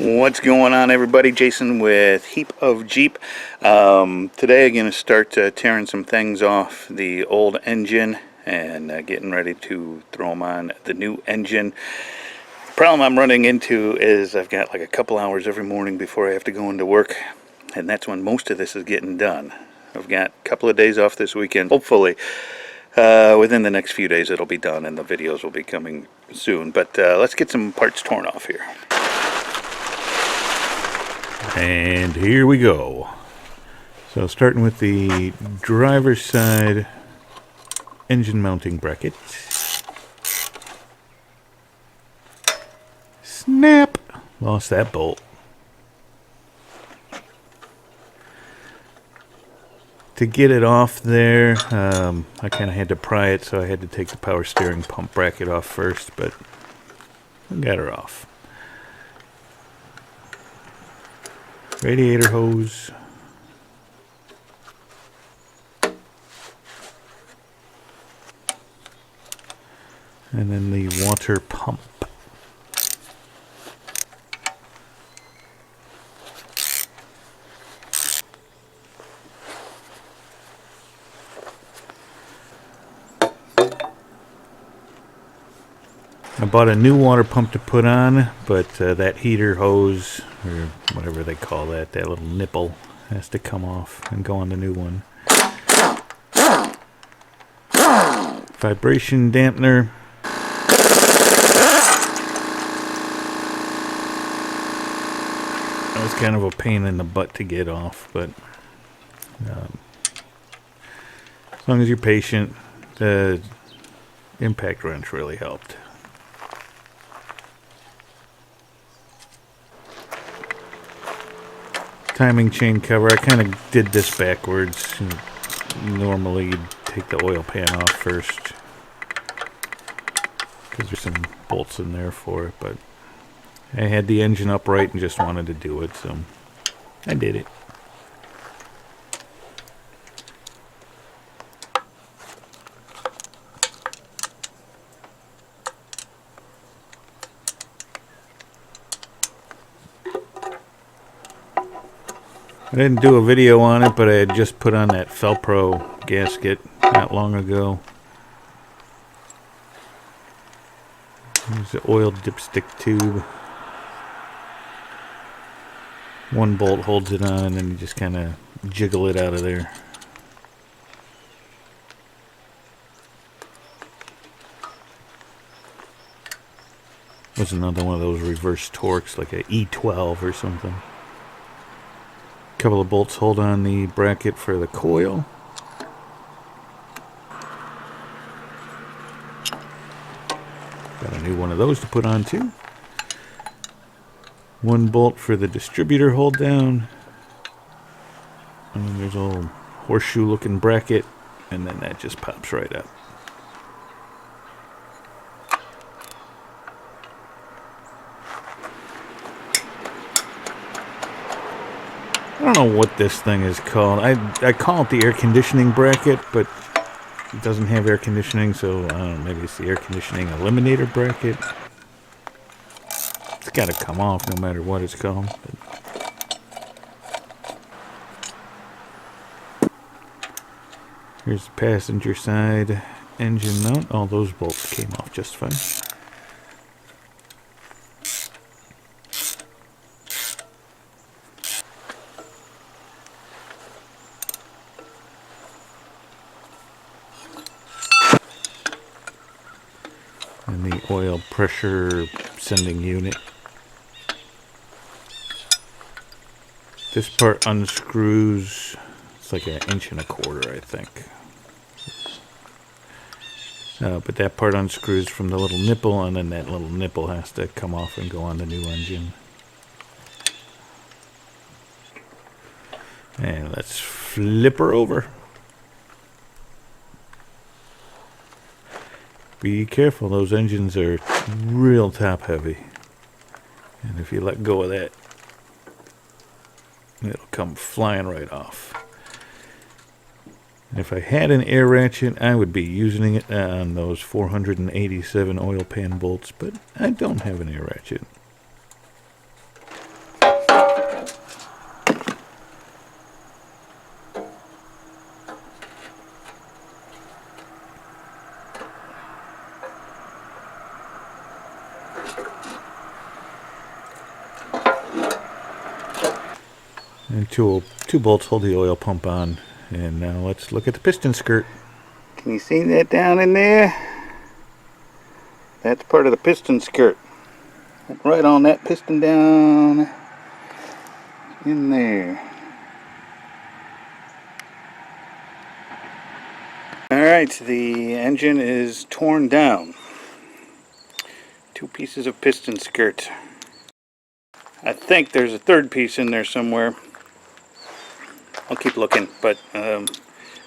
What's going on, everybody? Jason with Heap of Jeep. Today I'm going to start tearing some things off the old engine and getting ready to throw them on the new engine. The problem I'm running into is I've got like a couple hours every morning before I have to go into work, and that's when most of this is getting done. I've got a couple of days off this weekend. Hopefully within the next few days it'll be done and the videos will be coming soon. But let's get some parts torn off here. And here we go. So starting with the driver's side engine mounting bracket. Snap! Lost that bolt. To get it off there, I kind of had to pry it, so I had to take the power steering pump bracket off first, but I got her off. Radiator hose. And then the water pump. I bought a new water pump to put on, but that heater hose, or whatever they call that, that little nipple, has to come off and go on the new one. Vibration dampener. That was kind of a pain in the butt to get off, but as long as you're patient, the impact wrench really helped. Timing chain cover. I kind of did this backwards. Normally you'd take the oil pan off first because there's some bolts in there for it, but I had the engine upright and just wanted to do it, so I did it. I didn't do a video on it, but I had just put on that Felpro gasket not long ago. There's the oil dipstick tube. One bolt holds it on, and you just kind of jiggle it out of there. Was another one of those reverse torques, like a E12 or something. Couple of bolts hold on the bracket for the coil. Got a new one of those to put on too. One bolt for the distributor hold down. And then there's a little horseshoe looking bracket, and then that just pops right up. I don't know what this thing is called. I call it the air conditioning bracket, but it doesn't have air conditioning, so I don't know, maybe it's the air conditioning eliminator bracket. It's got to come off no matter what it's called. Here's the passenger side engine mount. All those bolts came off just fine. And the oil pressure sending unit. This part unscrews. It's like 1.25 inches, I think. But that part unscrews from the little nipple, and then that little nipple has to come off and go on the new engine. And let's flip her over. Be careful, those engines are real top heavy. And if you let go of that, it'll come flying right off. If I had an air ratchet, I would be using it on those 487 oil pan bolts, but I don't have an air ratchet. And two bolts hold the oil pump on. And now let's look at the piston skirt. Can you see that down in there? That's part of the piston skirt. Right on that piston down in there. Alright, the engine is torn down. 2 pieces of piston skirt. I think there's a third piece in there somewhere. I'll keep looking, but I don't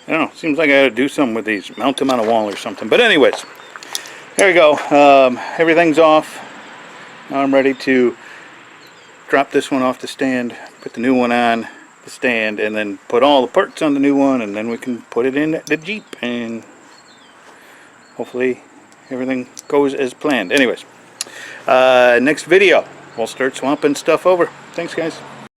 know, seems like I gotta do something with these. Mount them on a wall or something. But anyways, there we go. Everything's off. Now I'm ready to drop this one off the stand, put the new one on the stand, and then put all the parts on the new one, and then we can put it in the Jeep, and hopefully everything goes as planned. Anyways, next video we'll start swapping stuff over. Thanks, guys.